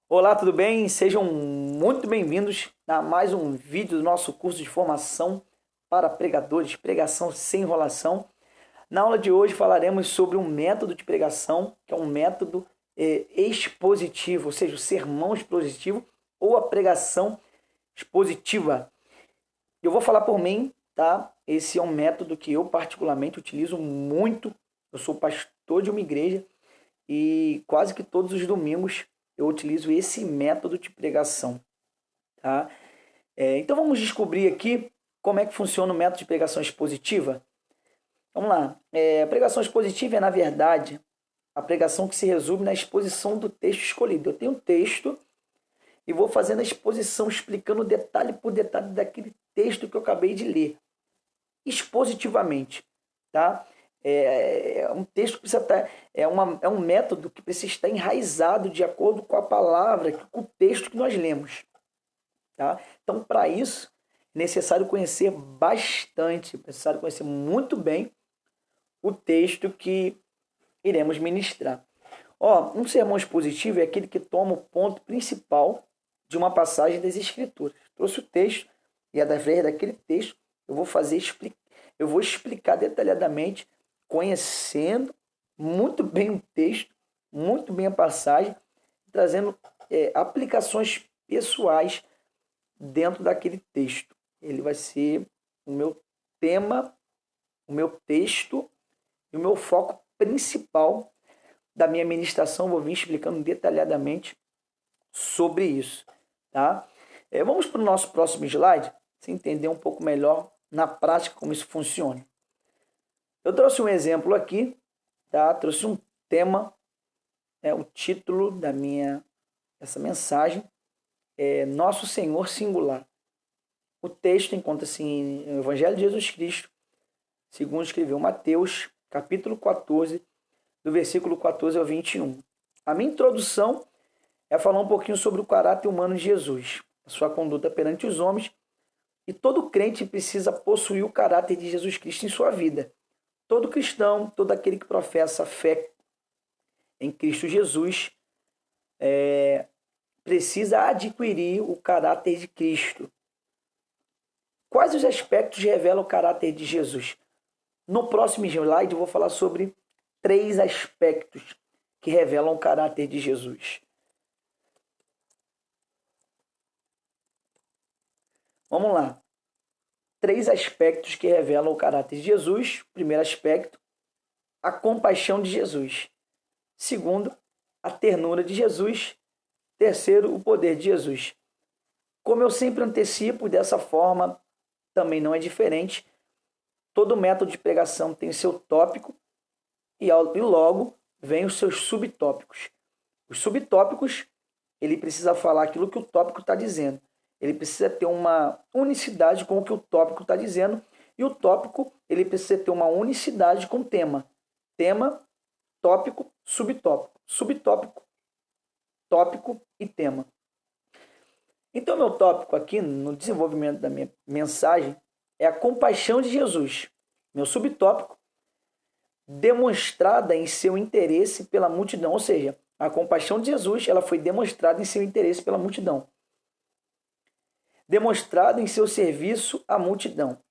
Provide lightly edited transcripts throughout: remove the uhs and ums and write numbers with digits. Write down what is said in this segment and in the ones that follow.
Olá, tudo bem? Sejam muito bem-vindos a mais um vídeo do nosso curso de formação para pregadores, pregação sem enrolação. Na aula de hoje falaremos sobre um método de pregação, que é um método expositivo, ou seja, o sermão expositivo ou a pregação expositiva. Eu vou falar por mim, tá? Esse é um método que eu particularmente utilizo muito. Eu sou pastor de uma igreja e quase que todos os domingos eu utilizo esse método de pregação, tá? Então vamos descobrir aqui como é que funciona o método de pregação expositiva. Vamos lá. A pregação expositiva é, na verdade, a pregação que se resume na exposição do texto escolhido. Eu tenho um texto e vou fazendo a exposição, explicando detalhe por detalhe daquele texto que eu acabei de ler, expositivamente, tá? É um texto que precisa estar, é um método que precisa estar enraizado de acordo com a palavra, com o texto que nós lemos, tá? Então, para isso, é necessário conhecer bastante, é necessário conhecer muito bem o texto que iremos ministrar. Um sermão expositivo é aquele que toma o ponto principal de uma passagem das Escrituras. Trouxe o texto e, através daquele texto, eu vou explicar detalhadamente, conhecendo muito bem o texto, muito bem a passagem, trazendo aplicações pessoais dentro daquele texto. Ele vai ser o meu tema, o meu texto e o meu foco principal da minha ministração. Vou vir explicando detalhadamente sobre isso, tá? Vamos para o nosso próximo slide, para entender um pouco melhor na prática como isso funciona. Eu trouxe um exemplo aqui, tá? Trouxe um tema, o título dessa mensagem é Nosso Senhor Singular. O texto encontra-se no Evangelho de Jesus Cristo, segundo escreveu Mateus, capítulo 14, do versículo 14 ao 21. A minha introdução é falar um pouquinho sobre o caráter humano de Jesus, a sua conduta perante os homens, e todo crente precisa possuir o caráter de Jesus Cristo em sua vida. Todo cristão, todo aquele que professa a fé em Cristo Jesus, precisa adquirir o caráter de Cristo. Quais os aspectos revelam o caráter de Jesus? No próximo slide eu vou falar sobre 3 aspectos que revelam o caráter de Jesus. Vamos lá. 3 aspectos que revelam o caráter de Jesus. Primeiro aspecto, a compaixão de Jesus. Segundo, a ternura de Jesus. Terceiro, o poder de Jesus. Como eu sempre antecipo, dessa forma também não é diferente. Todo método de pregação tem seu tópico e logo vem os seus subtópicos. Os subtópicos, ele precisa falar aquilo que o tópico está dizendo. Ele precisa ter uma unicidade com o que o tópico está dizendo, e o tópico ele precisa ter uma unicidade com o tema. Tema, tópico, subtópico. Subtópico, tópico e tema. Então, meu tópico aqui no desenvolvimento da minha mensagem é a compaixão de Jesus. Meu subtópico, demonstrada em seu interesse pela multidão, ou seja, a compaixão de Jesus ela foi demonstrada em seu interesse pela multidão. Demonstrado em seu serviço à multidão.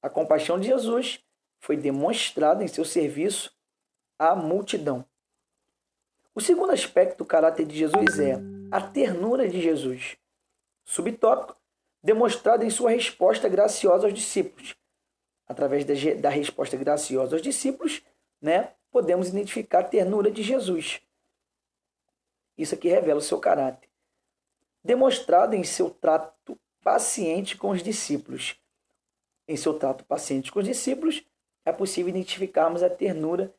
A compaixão de Jesus foi demonstrada em seu serviço à multidão. O segundo aspecto do caráter de Jesus é a ternura de Jesus. Subtópico, demonstrado em sua resposta graciosa aos discípulos. Através da resposta graciosa aos discípulos, podemos identificar a ternura de Jesus. Isso aqui revela o seu caráter. Demonstrado em seu trato paciente com os discípulos. Em seu trato paciente com os discípulos, é possível identificarmos a ternura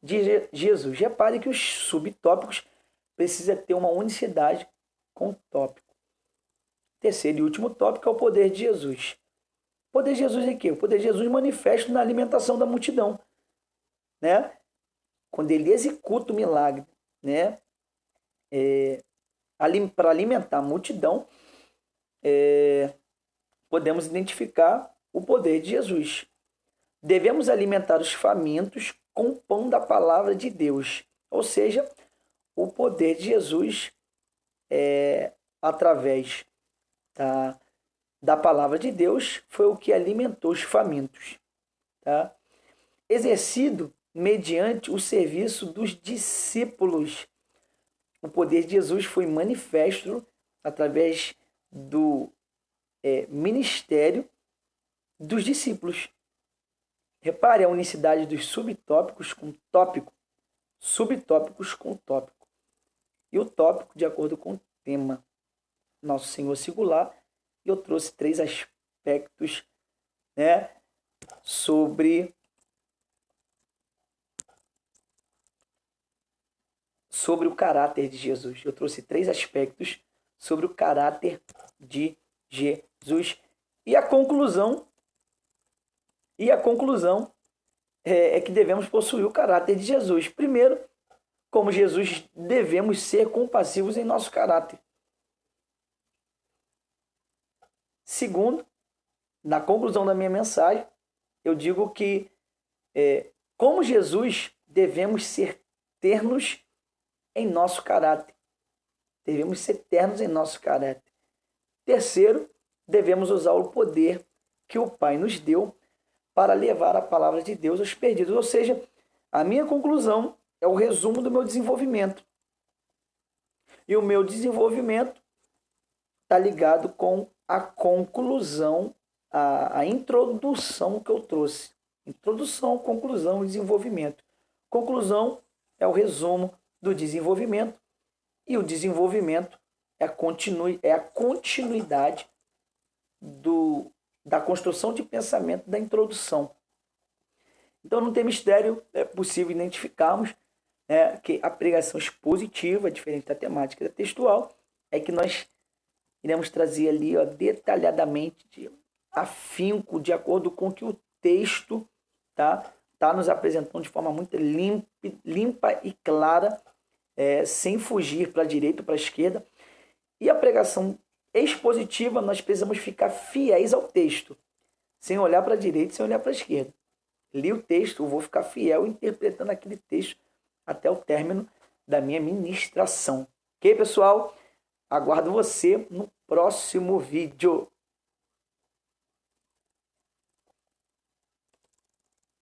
de Jesus. Repare que os subtópicos precisam ter uma unicidade com o tópico. Terceiro e último tópico é o poder de Jesus. O poder de Jesus é o quê? O poder de Jesus manifesta na alimentação da multidão. Quando ele executa o milagre, para alimentar a multidão, podemos identificar o poder de Jesus. Devemos alimentar os famintos com o pão da palavra de Deus. Ou seja, o poder de Jesus através da palavra de Deus, foi o que alimentou os famintos. Tá? Exercido mediante o serviço dos discípulos. O poder de Jesus foi manifesto através do ministério dos discípulos. Repare a unicidade dos subtópicos com tópico, subtópicos com tópico. E o tópico de acordo com o tema. Nosso Senhor singular. E eu trouxe 3 aspectos, né, sobre o caráter de Jesus. Eu trouxe 3 aspectos sobre o caráter de Jesus. E a conclusão é que devemos possuir o caráter de Jesus. Primeiro, como Jesus, devemos ser compassivos em nosso caráter. Segundo, na conclusão da minha mensagem, eu digo que, como Jesus, devemos ser ternos em nosso caráter. Devemos ser ternos em nosso caráter. Terceiro, devemos usar o poder que o Pai nos deu para levar a palavra de Deus aos perdidos. Ou seja, a minha conclusão é o resumo do meu desenvolvimento. E o meu desenvolvimento está ligado com a conclusão, a introdução que eu trouxe. Introdução, conclusão e desenvolvimento. Conclusão é o resumo do desenvolvimento, e o desenvolvimento é a continuidade da construção de pensamento da introdução. Então não tem mistério, é possível identificarmos que a pregação expositiva, diferente da temática textual, é que nós iremos trazer ali detalhadamente, afinco, de acordo com o que o texto tá nos apresentando de forma muito limpa e clara, sem fugir para a direita ou para a esquerda. E a pregação expositiva, nós precisamos ficar fiéis ao texto, sem olhar para a direita, sem olhar para a esquerda. Li o texto, eu vou ficar fiel interpretando aquele texto até o término da minha ministração. Ok, pessoal? Aguardo você no próximo vídeo.